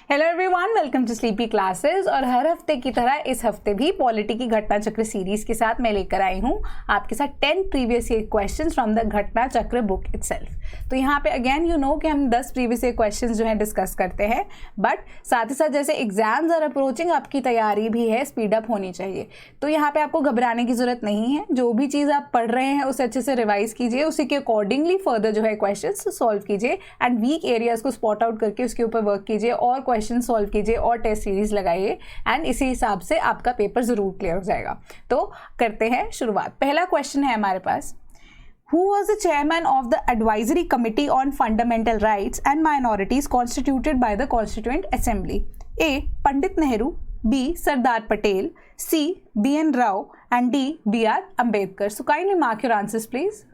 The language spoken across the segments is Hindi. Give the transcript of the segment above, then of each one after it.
Hello everyone, welcome to Sleepy Classes. और हर हफ्ते की तरह इस हफ्ते भी पॉलिटी की घटना चक्र सीरीज के साथ मैं लेकर आई हूँ आपके साथ 10 previous year questions from the घटना चक्र बुक इटसेल्फ। तो यहाँ पे अगेन यू नो कि हम 10 प्रीवियस ईयर क्वेश्चंस जो है डिस्कस करते हैं, बट साथ ही साथ जैसे एग्जाम्स आर अप्रोचिंग, आपकी तैयारी भी है स्पीड अप होनी चाहिए। तो यहाँ पे आपको घबराने की जरूरत नहीं है। जो भी चीज़ आप पढ़ रहे हैं उसे अच्छे से रिवाइज कीजिए, उसी के अकॉर्डिंगली फर्दर जो है क्वेश्चन सॉल्व कीजिए एंड वीक एरियाज को स्पॉट आउट करके उसके ऊपर वर्क कीजिए और क्वेश्चन सॉल्व कीजिए और टेस्ट सीरीज लगाइए एंड इसी हिसाब से आपका पेपर जरूर क्लियर हो जाएगा। तो करते हैं शुरुआत। पहला क्वेश्चन है हमारे पास, Who was the chairman of the advisory committee on fundamental rights and minorities constituted by the Constituent Assembly? A. Pandit Nehru, B. Sardar Patel, C. B.N. Rao, and D. B.R. Ambedkar. So kindly mark your answers, please.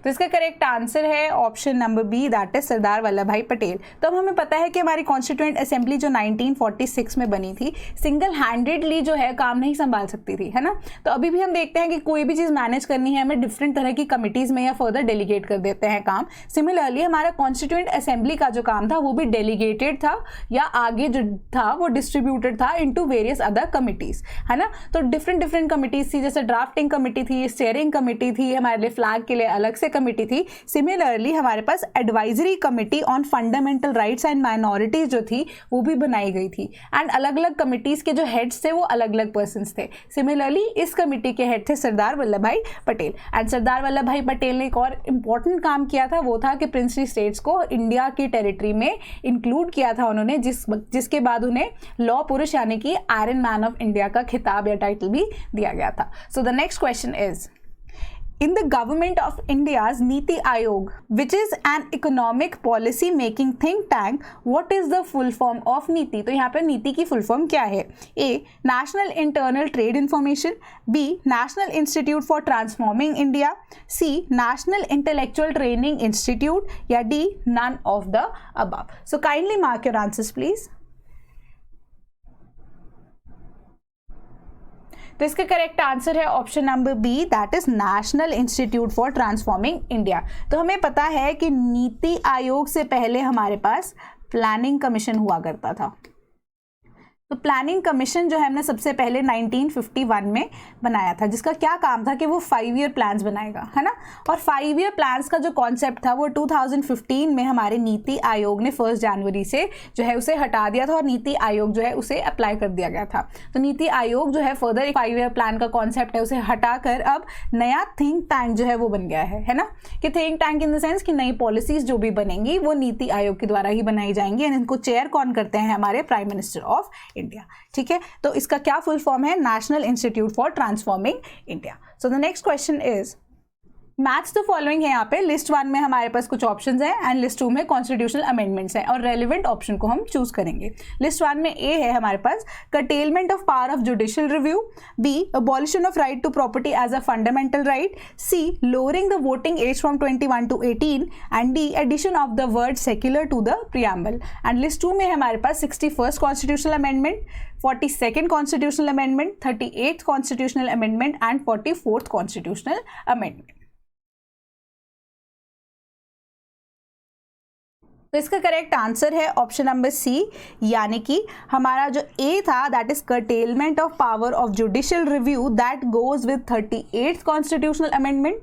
तो इसका करेक्ट आंसर है option number B, that is Sardar Vallabhbhai Patel. तो अब हमें पता है कि हमारी कॉन्स्टिट्यूएंट असेंबली जो 1946 में बनी थी, सिंगल हैंडेडली जो है काम नहीं संभाल सकती थी, है ना। तो अभी भी हम देखते हैं कि कोई भी चीज़ मैनेज करनी है हमें डिफरेंट तरह की कमिटीज़ में या फर्दर डेलीगेट कर देते हैं काम। सिमिलरली हमारा कॉन्स्टिट्यूएंट असेंबली का जो काम था वो भी डेलीगेटेड था या आगे जो था वो डिस्ट्रीब्यूटेड था इनटू वेरियस अदर कमिटीज़, है ना। तो डिफरेंट कमिटीज़ थी, जैसे ड्राफ्टिंग कमेटी थी, स्टीयरिंग कमेटी थी, हमारे लिए फ्लैग के लिए अलग से कमेटी थी। सिमिलरली हमारे पास advisory committee on fundamental rights and minorities जो थी वो भी बनाई गई थी एंड अलग अलग कमिटीज के जो हेड्स थे वो अलग अलग पर्सन्स थे। सिमिलरली इस कमेटी के हेड थे सरदार Vallabhbhai Patel and Sardar Vallabhbhai Patel ने एक और इम्पॉर्टेंट काम किया था, वो था कि प्रिंसली स्टेट्स को इंडिया की टेरिटरी में इंक्लूड किया था उन्होंने, जिसके बाद उन्हें लॉ पुरुष यानी कि आयरन मैन ऑफ इंडिया का खिताब या टाइटल भी दिया गया था। सो the next question is, in the government of India's Niti Aayog, which is an economic policy making think tank, what is the full form of नीति? तो यहाँ पे नीति की फुल फॉर्म क्या है? A. National Internal Trade Information, B. National Institute for Transforming India, C. National Intellectual Training Institute, या D. None of the above. So kindly mark your answers, please. तो इसका करेक्ट आंसर है option number B, that is National Institute for Transforming India. तो हमें पता है कि नीति आयोग से पहले हमारे पास प्लानिंग कमीशन हुआ करता था। तो प्लानिंग कमीशन जो है हमने सबसे पहले 1951 में बनाया था, जिसका क्या काम था कि वो 5 ईयर प्लान्स बनाएगा, है ना। और 5 ईयर प्लान्स का जो कॉन्सेप्ट था वो 2015 में हमारे नीति आयोग ने 1 जनवरी से जो है उसे हटा दिया था और नीति आयोग जो है उसे अप्लाई कर दिया गया था। तो नीति आयोग जो है फर्दर 5 ईयर प्लान का कॉन्सेप्ट है उसे हटाकर अब नया थिंक टैंक जो है वो बन गया है ना। कि think tank in the sense कि नई पॉलिसीज जो भी बनेंगी वो नीति आयोग के द्वारा ही बनाई जाएंगी एंड इनको चेयर कौन करते हैं? हमारे प्राइम मिनिस्टर ऑफ इंडिया। ठीक है, तो इसका क्या फुल फॉर्म है? National Institute for Transforming India. So the next question is, match the following है। यहाँ पे लिस्ट 1 में हमारे पास कुछ ऑप्शंस हैं एंड लिस्ट 2 में कॉन्स्टिट्यूशनल अमेंडमेंट्स हैं और रेलिवेंट ऑप्शन को हम चूज करेंगे। लिस्ट 1 में ए है हमारे पास curtailment of power of judicial review, B abolition of right to property as a fundamental right, C lowering the voting age from 21 to 18 and D addition of the word secular to the preamble. And list 2 में हमारे पास 61st constitutional amendment, 42nd constitutional amendment, 38th constitutional amendment and 44th constitutional amendment. तो इसका करेक्ट आंसर है ऑप्शन नंबर सी, यानी कि हमारा जो ए था that is curtailment of power of judicial review, that goes with 38th constitutional amendment.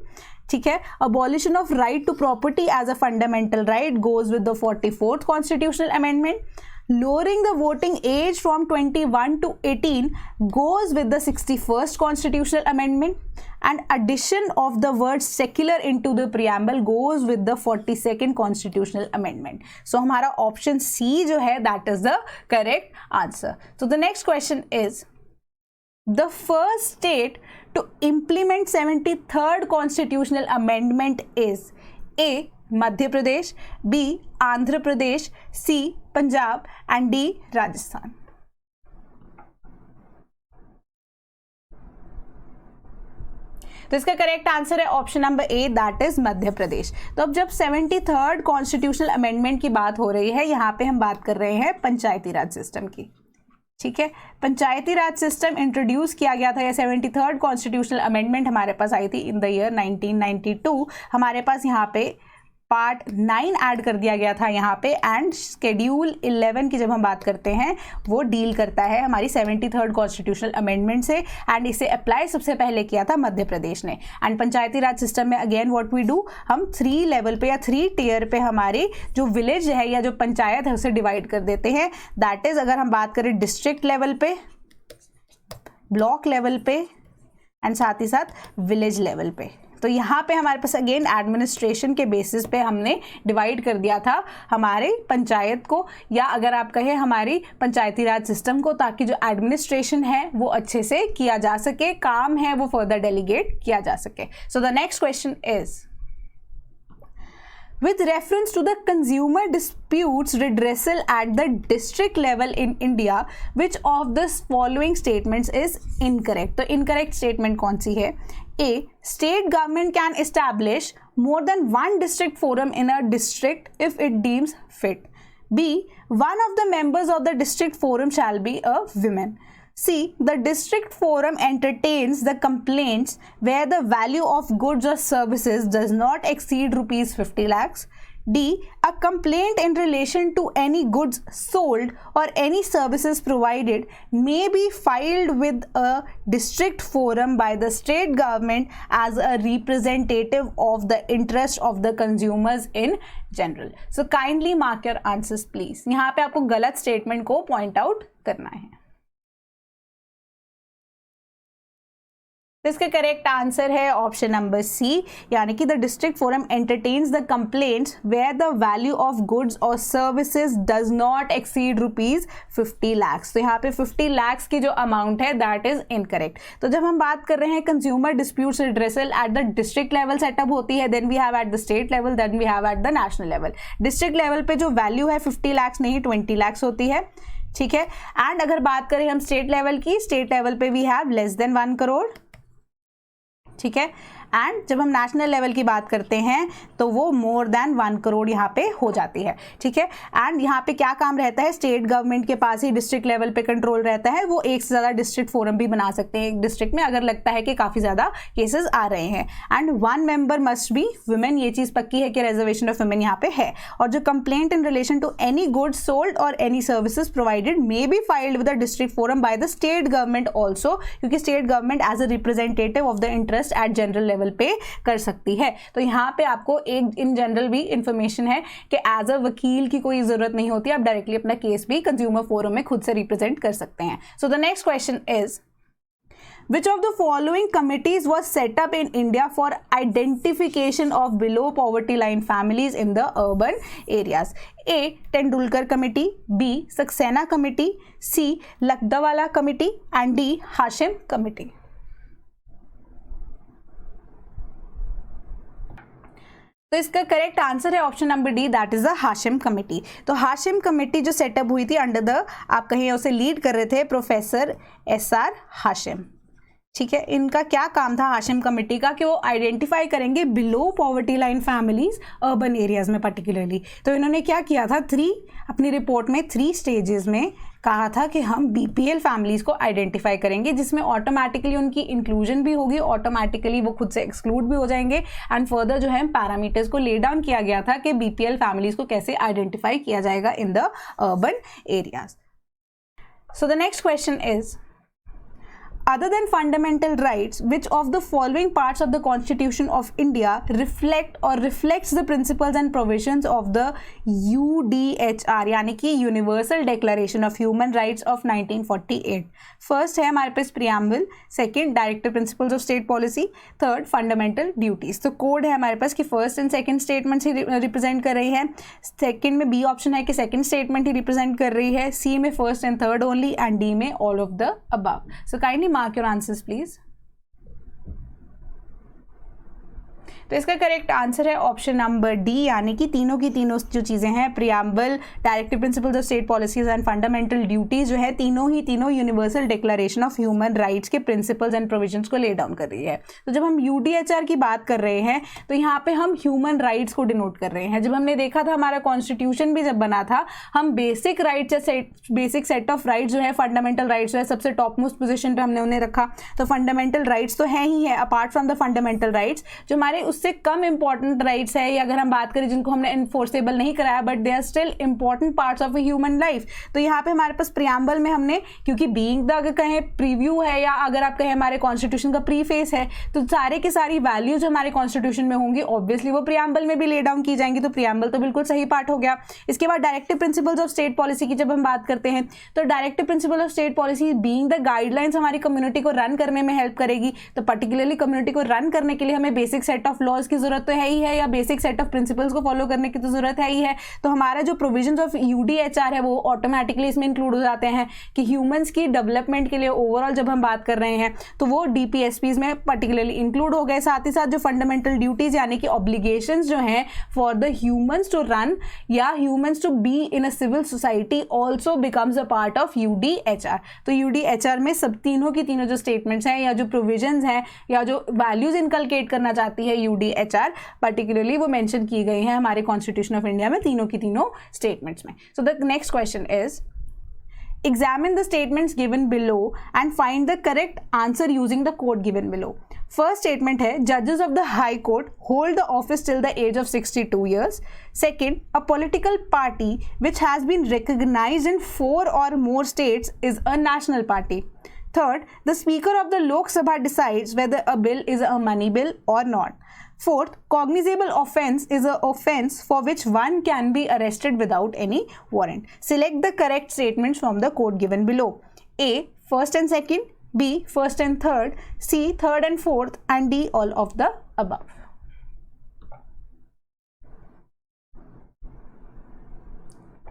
ठीक है, abolition of right to property as a fundamental right goes with the 44th constitutional amendment. Lowering the voting age from 21 to 18 goes with the 61st constitutional amendment and addition of the word secular into the preamble goes with the 42nd constitutional amendment. So हमारा option C जो है that is the correct answer. So the next question is, the first state to implement 73rd constitutional amendment is A. Madhya Pradesh, B Andhra Pradesh, C Punjab and D Rajasthan. तो इसका करेक्ट आंसर है option number A, that is Madhya Pradesh. तो अब जब 73rd कॉन्स्टिट्यूशनल अमेंडमेंट की बात हो रही है, यहाँ पे हम बात कर रहे हैं पंचायती राज सिस्टम की। ठीक है, पंचायती राज सिस्टम इंट्रोड्यूस किया गया था, या 73rd कॉन्स्टिट्यूशनल अमेंडमेंट हमारे पास आई थी इन द ईयर 1992। हमारे पास यहाँ पे पार्ट 9 ऐड कर दिया गया था यहाँ पे, एंड शेड्यूल 11 की जब हम बात करते हैं वो डील करता है हमारी 73rd कॉन्स्टिट्यूशनल अमेंडमेंट से, एंड इसे अप्लाई सबसे पहले किया था मध्य प्रदेश ने। एंड पंचायती राज सिस्टम में अगेन व्हाट वी डू, हम 3 लेवल पे या 3 टियर पे हमारी जो विलेज है या जो पंचायत है उसे डिवाइड कर देते हैं। दैट इज, अगर हम बात करें डिस्ट्रिक्ट लेवल पे, ब्लॉक लेवल पे एंड साथ ही साथ विलेज लेवल पे। तो यहाँ पे हमारे पास अगेन एडमिनिस्ट्रेशन के बेसिस पे हमने डिवाइड कर दिया था हमारे पंचायत को, या अगर आप कहें हमारी पंचायती राज सिस्टम को, ताकि जो एडमिनिस्ट्रेशन है वो अच्छे से किया जा सके, काम है वो फर्दर डेलीगेट किया जा सके। सो the next question is, with reference to the consumer disputes redressal at the district level in India, which of the following statements is incorrect? तो incorrect statement कौन सी है? A, state government can establish more than one district forum in a district if it deems fit. B, one of the members of the district forum shall be a woman. C, the district forum entertains the complaints where the value of goods or services does not exceed rupees 50 lakhs. D, a complaint in relation to any goods sold or any services provided may be filed with a district forum by the state government as a representative of the interest of the consumers in general. So kindly mark your answers please. यहाँ पे आपको गलत statement को point out करना है। तो इसका करेक्ट आंसर है ऑप्शन नंबर सी, यानी कि the district forum entertains the complaints where the value of goods और services does not exceed rupees 50 lakhs। तो यहाँ पे 50 lakhs की जो अमाउंट है दैट इज इनकरेक्ट। तो जब हम बात कर रहे हैं consumer disputes redressal at the district level setup होती है, then we have at the state level, then we have at the national level. District level पे जो वैल्यू है 50 lakhs नहीं 20 lakhs होती है, ठीक है। एंड अगर बात करें हम स्टेट लेवल की, स्टेट लेवल पे we have less than 1 crore, ठीक है। एंड जब हम नेशनल लेवल की बात करते हैं तो वो मोर देन 1 करोड़ यहाँ पे हो जाती है, ठीक है। एंड यहाँ पे क्या काम रहता है, स्टेट गवर्नमेंट के पास ही डिस्ट्रिक्ट लेवल पे कंट्रोल रहता है, वो एक से ज़्यादा डिस्ट्रिक्ट फोरम भी बना सकते हैं एक डिस्ट्रिक्ट में अगर लगता है कि काफ़ी ज़्यादा केसेस आ रहे हैं। And 1 member must be women, ये चीज़ पक्की है कि रिजर्वेशन ऑफ वुमेन यहाँ पे है। और जो complaint in relation to any goods sold और any services provided may be filed with the district forum by the state government also, क्योंकि state government as a representative of the interest at general level पे कर सकती है। तो यहाँ पे आपको एक इन जनरल भी इंफॉर्मेशन है कि एज अ वकील की कोई जरूरत नहीं होती, आप डायरेक्टली अपना केस भी कंज्यूमर फोरम में खुद से रिप्रेजेंट कर सकते हैं। So the next question is, which of the following committees was set up in India for identification of below poverty line families in the urban areas? A, Tendulkar Committee, B, Saxena Committee, C, Lakdawala Committee and D, Hashim Committee. तो इसका करेक्ट आंसर है option number D, that is the Hashim committee. तो हाशिम कमेटी जो सेटअप हुई थी अंडर द, आप कहीं उसे लीड कर रहे थे प्रोफेसर SR हाशिम, ठीक है। इनका क्या काम था हाशिम कमेटी का, कि वो आइडेंटिफाई करेंगे below poverty line families urban areas में पर्टिकुलरली। तो इन्होंने क्या किया था, अपनी रिपोर्ट में 3 स्टेजेस में कहा था कि हम BPL फैमिलीज को आइडेंटिफाई करेंगे, जिसमें ऑटोमेटिकली उनकी इंक्लूजन भी होगी, ऑटोमेटिकली वो खुद से एक्सक्लूड भी हो जाएंगे। एंड फर्दर जो है पैरामीटर्स को ले डाउन किया गया था कि BPL फैमिलीज को कैसे आइडेंटिफाई किया जाएगा in the urban areas. So the next question is, other than fundamental rights, which of the following parts of the Constitution of India reflects the principles and provisions of the UDHR, यानी कि Universal Declaration of Human Rights of 1948? First है हमारे पास preamble, second directive principles of state policy, third fundamental duties. तो कोड है हमारे पास कि फर्स्ट एंड सेकंड स्टेटमेंट ही रिप्रेजेंट कर रही है, सेकंड में बी ऑप्शन है कि सेकंड स्टेटमेंट ही रिप्रेजेंट कर रही है, सी में first and third only, and D में all of the above. So kindly mark your answers please. तो इसका करेक्ट आंसर है ऑप्शन नंबर डी, यानी कि तीनों की तीनों जो चीज़ें हैं, preamble, directive principles of state policies and fundamental duties, जो है तीनों ही तीनों Universal Declaration of Human Rights के प्रिंसिपल्स एंड प्रोविजंस को ले डाउन कर रही है। तो जब हम UDHR की बात कर रहे हैं तो यहाँ पे हम ह्यूमन राइट्स को डिनोट कर रहे हैं। जब हमने देखा था हमारा कॉन्स्टिट्यूशन भी जब बना था, हम बेसिक राइट्स या बेसिक सेट ऑफ राइट्स जो है, फंडामेंटल राइट्स जो है सबसे टॉप मोस्ट पोजिशन पर हमने उन्हें रखा। तो फंडामेंटल राइट्स तो है ही है, apart from the fundamental rights जो हमारे उस उससे कम इंपॉर्टेंट राइट्स है, या अगर हम बात करें जिनको हमने इन्फोर्सेबल नहीं कराया but they are still important parts of a human life, तो यहाँ पे हमारे पास प्रियम्बल में हमने, क्योंकि बीइंग द अगर कहें प्रीव्यू है या अगर आप कहें हमारे कॉन्स्टिट्यूशन का प्रीफेस है, तो सारे की सारी वैल्यूज हमारे कॉन्स्टिट्यूशन में होंगी, ऑब्वियसली वो प्रियम्बल में भी ले डाउन की जाएंगी, तो प्रियम्बल तो बिल्कुल सही पार्ट हो गया। इसके बाद directive principles of state policy की जब हम बात करते हैं, तो directive principle of state policy being the guidelines हमारी कम्युनिटी को रन करने में हेल्प करेगी। तो पर्टिकुलरली कम्युनिटी को रन करने के लिए हमें बेसिक सेट ऑफ लॉज की जरूरत तो है ही है, या बेसिक सेट ऑफ प्रिंसिपल्स को फॉलो करने की तो जरूरत है ही है। तो हमारा जो प्रोविजंस ऑफ यूडीएचआर है वो ऑटोमेटिकली इसमें इंक्लूड हो जाते हैं कि ह्यूमंस की डेवलपमेंट के लिए ओवरऑल जब हम बात कर रहे हैं तो वो डीपीएसपीज में पर्टिकुलरली इंक्लूड हो गए। साथ ही साथ जो फंडामेंटल ड्यूटीज यानी कि ऑब्लिगेशंस जो हैं for the humans to run या humans to be in a civil society also becomes a part of UDHR. तो यूडीएचआर में सब तीनों की तीनों जो स्टेटमेंट्स हैं या जो प्रोविजंस हैं या जो वैल्यूज इनकलकेट करना चाहती है यूडीएचआर पर्टिकुलरली वो मेंशन की गई हैं हमारे कॉन्स्टिट्यूशन ऑफ इंडिया में तीनों की तीनों स्टेटमेंट्स में। सो the next question is examine the statements given below and find the correct answer using the code given below. First statement है judges of the high court hold the office till the age of 62 years. Second, a political party which has been recognized in 4 or more states is a national party. Third, the speaker of the Lok Sabha decides whether a bill is a money bill or not. Fourth, cognizable offense is an offense for which one can be arrested without any warrant. Select the correct statements from the code given below. A, first and second. B, first and third. C, third and fourth. And D, all of the above.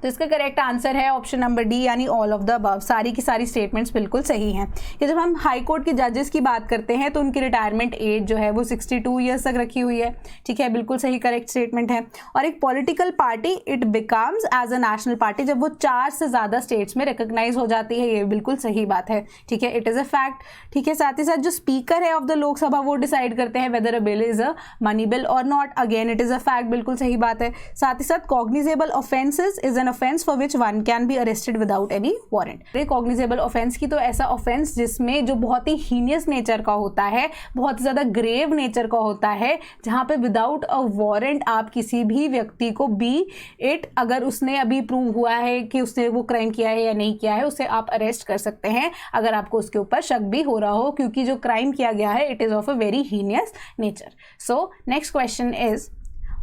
तो इसका करेक्ट आंसर है ऑप्शन नंबर डी यानी ऑल ऑफ द अबव। सारी की सारी स्टेटमेंट्स बिल्कुल सही हैं कि जब हम हाई कोर्ट के जजेस की बात करते हैं तो उनकी रिटायरमेंट एज जो है वो 62 ईयर्स तक रखी हुई है। ठीक है, बिल्कुल सही करेक्ट स्टेटमेंट है। और एक political party it becomes as a national party जब वो 4 से ज़्यादा स्टेट्स में रिकॉग्नाइज हो जाती है, ये बिल्कुल सही बात है। ठीक है, इट इज़ अ फैक्ट। ठीक है, साथ ही साथ जो स्पीकर है ऑफ द लोकसभा वो डिसाइड करते हैं whether a bill is a money bill और not, again it is a fact, बिल्कुल सही बात है। साथ ही साथ cognizable offences is an offence for which one can be arrested without any warrant. Cognizable offence की तो ऐसा ऑफेंस जिसमें जो बहुत ही हीनियस नेचर का होता है, बहुत ज़्यादा ग्रेव नेचर का होता है, जहाँ पे विदाउट अ वारंट आप किसी भी व्यक्ति को बी इट अगर उसने अभी प्रूव हुआ है कि उसने वो क्राइम किया है या नहीं किया है उसे आप अरेस्ट कर सकते हैं अगर आपको उसके ऊपर शक भी हो रहा हो, क्योंकि जो क्राइम किया गया है it is of a very heinous nature. So next question is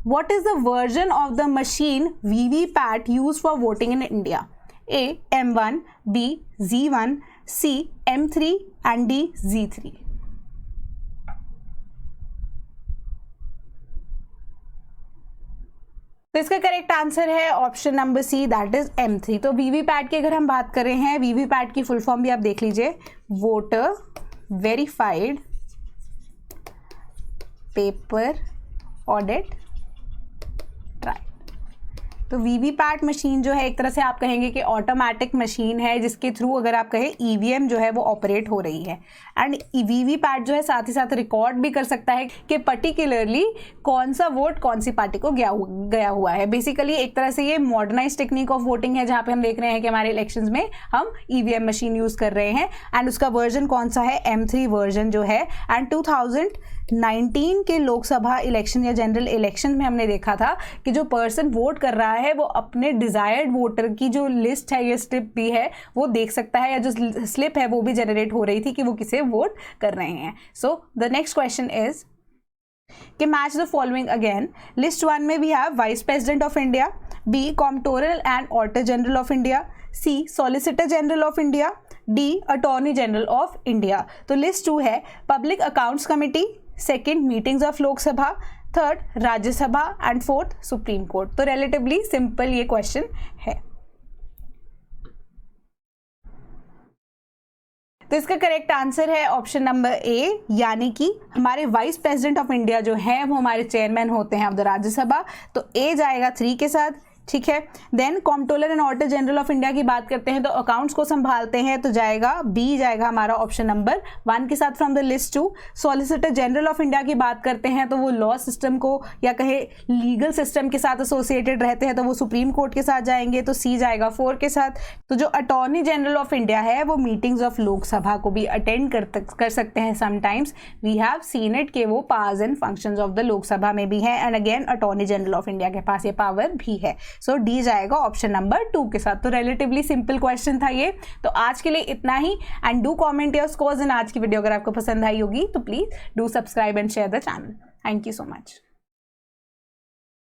what is the version of the machine VVPAT used for voting in India? A, M1, B, Z1, C, M3 and D, Z3. तो इसका करेक्ट आंसर है option number see that is M3। तो VVPAT की अगर हम बात कर रहे हैं, VVPAT की फुल फॉर्म भी आप देख लीजिए, voter verified paper audit trial. तो वीवीपैट मशीन जो है एक तरह से आप कहेंगे कि ऑटोमेटिक मशीन है जिसके थ्रू अगर आप कहें ईवीएम जो है वो ऑपरेट हो रही है। एंड वीवीपैट जो है साथ ही साथ रिकॉर्ड भी कर सकता है कि पर्टिकुलरली कौन सा वोट कौन सी पार्टी को गया हुआ है। बेसिकली एक तरह से ये मॉडर्नाइज टेक्निक ऑफ वोटिंग है जहाँ पे हम देख रहे हैं कि हमारे इलेक्शंस में हम ईवीएम मशीन यूज़ कर रहे हैं। एंड उसका वर्जन कौन सा है, M3 वर्जन जो है। एंड 2019 के लोकसभा इलेक्शन या जनरल इलेक्शन में हमने देखा था कि जो पर्सन वोट कर रहा है वो अपने डिजायर्ड वोटर की जो लिस्ट है या स्लिप भी है वो देख सकता है, या जो स्लिप है वो भी जनरेट हो रही थी कि वो किसे वोट कर रहे हैं। So the next question is कि match the following again. List 1 में we have vice president of India, B comptroller and auditor general of India, C solicitor general of India, D attorney general of India. तो लिस्ट 2 है public accounts committee, second meetings of Lok Sabha, third Rajya Sabha and fourth supreme court. तो रिलेटिवली सिंपल ये क्वेश्चन है। तो इसका करेक्ट आंसर है ऑप्शन नंबर ए, यानी कि हमारे वाइस प्रेसिडेंट ऑफ इंडिया जो है वो हमारे चेयरमैन होते हैं ऑफ द राज्यसभा। तो ए जाएगा 3 के साथ, ठीक है। Then comptroller and auditor general of India की बात करते हैं तो अकाउंट्स को संभालते हैं, तो जाएगा बी, जाएगा हमारा ऑप्शन नंबर 1 के साथ from the list 2। Solicitor general of India की बात करते हैं तो वो लॉ सिस्टम को या कहे लीगल सिस्टम के साथ एसोसिएटेड रहते हैं, तो वो सुप्रीम कोर्ट के साथ जाएंगे, तो सी जाएगा 4 के साथ। तो जो अटॉर्नी जनरल ऑफ इंडिया है वो मीटिंग्स ऑफ लोकसभा को भी अटेंड कर सकते हैं sometimes. We have seen it कि वो powers and functions of the Lok Sabha में भी है, and again attorney general of India के पास ये पावर भी है। सो डी जाएगा ऑप्शन नंबर 2 के साथ। तो रिलेटिवली सिंपल क्वेश्चन था ये। तो आज के लिए इतना ही, and do comment your scores in आज की वीडियो। अगर आपको पसंद आई होगी तो please do subscribe and share the channel. Thank you so much.